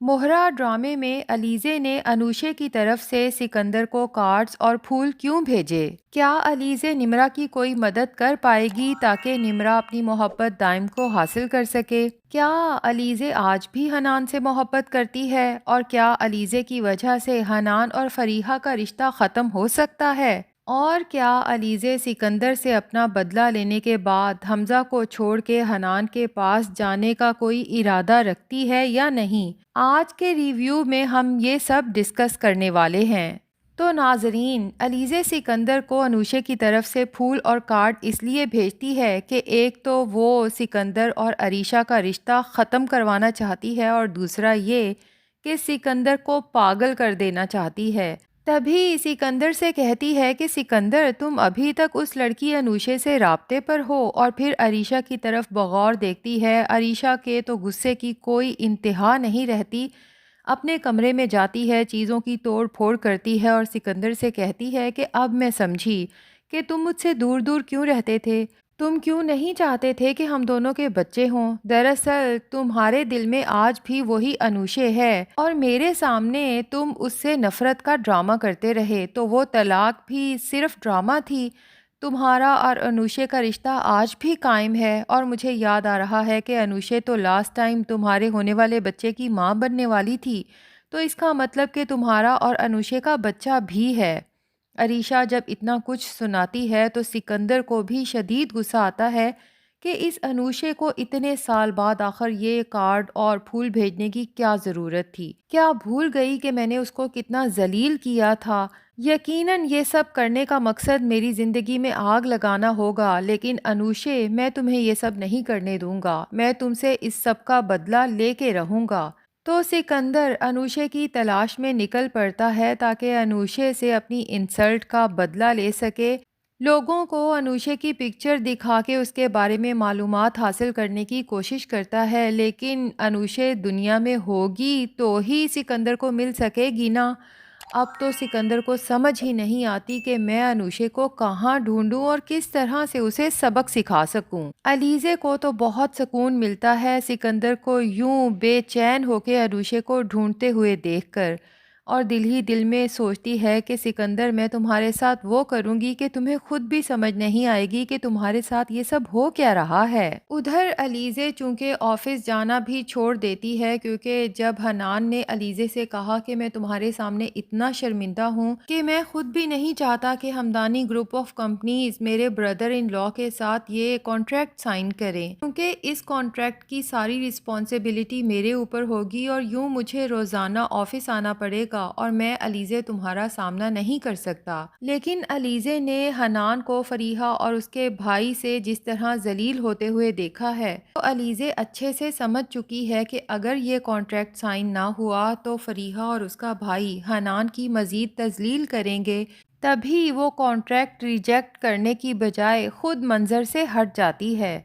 مہرا ڈرامے میں علیزے نے انوشے کی طرف سے سکندر کو کارڈز اور پھول کیوں بھیجے؟ کیا علیزے نمرا کی کوئی مدد کر پائے گی تاکہ نمرا اپنی محبت دائم کو حاصل کر سکے؟ کیا علیزے آج بھی حنان سے محبت کرتی ہے؟ اور کیا علیزے کی وجہ سے حنان اور فریحہ کا رشتہ ختم ہو سکتا ہے؟ اور کیا علیزے سکندر سے اپنا بدلہ لینے کے بعد حمزہ کو چھوڑ کے حنان کے پاس جانے کا کوئی ارادہ رکھتی ہے یا نہیں؟ آج کے ریویو میں ہم یہ سب ڈسکس کرنے والے ہیں۔ تو ناظرین، علیزے سکندر کو انوشے کی طرف سے پھول اور کارڈ اس لیے بھیجتی ہے کہ ایک تو وہ سکندر اور عریشہ کا رشتہ ختم کروانا چاہتی ہے اور دوسرا یہ کہ سکندر کو پاگل کر دینا چاہتی ہے۔ تبھی سکندر سے کہتی ہے کہ سکندر، تم ابھی تک اس لڑکی انوشے سے رابطے پر ہو، اور پھر عریشہ کی طرف بغور دیکھتی ہے۔ عریشہ کے تو غصے کی کوئی انتہا نہیں رہتی، اپنے کمرے میں جاتی ہے، چیزوں کی توڑ پھوڑ کرتی ہے اور سکندر سے کہتی ہے کہ اب میں سمجھی کہ تم مجھ سے دور دور کیوں رہتے تھے، تم کیوں نہیں چاہتے تھے کہ ہم دونوں کے بچے ہوں۔ دراصل تمہارے دل میں آج بھی وہی انوشے ہے، اور میرے سامنے تم اس سے نفرت کا ڈرامہ کرتے رہے، تو وہ طلاق بھی صرف ڈرامہ تھی۔ تمہارا اور انوشے کا رشتہ آج بھی قائم ہے، اور مجھے یاد آ رہا ہے کہ انوشے تو لاسٹ ٹائم تمہارے ہونے والے بچے کی ماں بننے والی تھی، تو اس کا مطلب کہ تمہارا اور انوشے کا بچہ بھی ہے۔ عریشہ جب اتنا کچھ سناتی ہے تو سکندر کو بھی شدید غصہ آتا ہے کہ اس انوشے کو اتنے سال بعد آخر یہ کارڈ اور پھول بھیجنے کی کیا ضرورت تھی؟ کیا بھول گئی کہ میں نے اس کو کتنا ذلیل کیا تھا؟ یقیناً یہ سب کرنے کا مقصد میری زندگی میں آگ لگانا ہوگا، لیکن انوشے، میں تمہیں یہ سب نہیں کرنے دوں گا، میں تم سے اس سب کا بدلہ لے کے رہوں گا۔ تو سکندر انوشے کی تلاش میں نکل پڑتا ہے تاکہ انوشے سے اپنی انسلٹ کا بدلہ لے سکے۔ لوگوں کو انوشے کی پکچر دکھا کے اس کے بارے میں معلومات حاصل کرنے کی کوشش کرتا ہے، لیکن انوشے دنیا میں ہوگی تو ہی سکندر کو مل سکے گی نا۔ اب تو سکندر کو سمجھ ہی نہیں آتی کہ میں انوشے کو کہاں ڈھونڈوں اور کس طرح سے اسے سبق سکھا سکوں۔ علیزے کو تو بہت سکون ملتا ہے سکندر کو یوں بے چین ہو کے انوشے کو ڈھونڈتے ہوئے دیکھ کر، اور دل ہی دل میں سوچتی ہے کہ سکندر، میں تمہارے ساتھ وہ کروں گی کہ تمہیں خود بھی سمجھ نہیں آئے گی کہ تمہارے ساتھ یہ سب ہو کیا رہا ہے۔ ادھر علیزے چونکہ آفس جانا بھی چھوڑ دیتی ہے، کیونکہ جب حنان نے علیزے سے کہا کہ میں تمہارے سامنے اتنا شرمندہ ہوں کہ میں خود بھی نہیں چاہتا کہ ہمدانی گروپ آف کمپنیز میرے بردر ان لا کے ساتھ یہ کانٹریکٹ سائن کریں، کیونکہ اس کانٹریکٹ کی ساری رسپانسبلٹی میرے اوپر ہوگی اور یوں مجھے روزانہ آفس آنا پڑے گا، اور میں علیزے تمہارا سامنا نہیں کر سکتا۔ لیکن علیزے نے حنان کو فریحہ اور اس کے بھائی سے جس طرح ذلیل ہوتے ہوئے دیکھا ہے، تو علیزے اچھے سے سمجھ چکی ہے کہ اگر یہ کانٹریکٹ سائن نہ ہوا تو فریحہ اور اس کا بھائی حنان کی مزید تذلیل کریں گے۔ تبھی وہ کانٹریکٹ ریجیکٹ کرنے کی بجائے خود منظر سے ہٹ جاتی ہے۔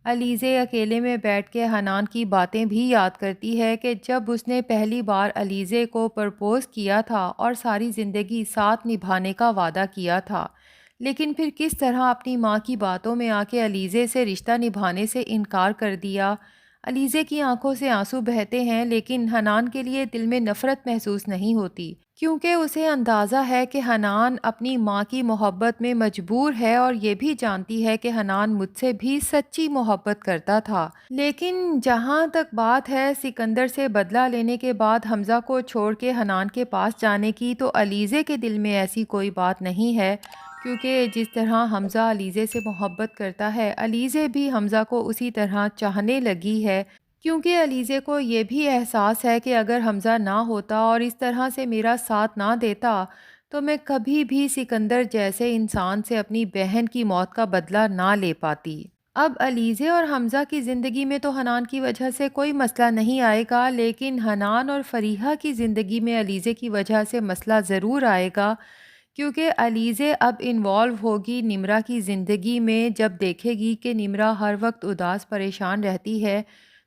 علیزے اکیلے میں بیٹھ کے حنان کی باتیں بھی یاد کرتی ہے کہ جب اس نے پہلی بار علیزے کو پرپوز کیا تھا اور ساری زندگی ساتھ نبھانے کا وعدہ کیا تھا، لیکن پھر کس طرح اپنی ماں کی باتوں میں آ کے علیزے سے رشتہ نبھانے سے انکار کر دیا۔ علیزے کی آنکھوں سے آنسو بہتے ہیں، لیکن حنان کے لیے دل میں نفرت محسوس نہیں ہوتی، کیونکہ اسے اندازہ ہے کہ حنان اپنی ماں کی محبت میں مجبور ہے، اور یہ بھی جانتی ہے کہ حنان مجھ سے بھی سچی محبت کرتا تھا۔ لیکن جہاں تک بات ہے سکندر سے بدلہ لینے کے بعد حمزہ کو چھوڑ کے حنان کے پاس جانے کی، تو علیزے کے دل میں ایسی کوئی بات نہیں ہے، کیونکہ جس طرح حمزہ علیزے سے محبت کرتا ہے، علیزے بھی حمزہ کو اسی طرح چاہنے لگی ہے، کیونکہ علیزے کو یہ بھی احساس ہے کہ اگر حمزہ نہ ہوتا اور اس طرح سے میرا ساتھ نہ دیتا تو میں کبھی بھی سکندر جیسے انسان سے اپنی بہن کی موت کا بدلہ نہ لے پاتی۔ اب علیزے اور حمزہ کی زندگی میں تو حنان کی وجہ سے کوئی مسئلہ نہیں آئے گا، لیکن حنان اور فریحہ کی زندگی میں علیزے کی وجہ سے مسئلہ ضرور آئے گا، کیونکہ علیزے اب انوالو ہوگی نمرا کی زندگی میں۔ جب دیکھے گی کہ نمرا ہر وقت اداس پریشان رہتی ہے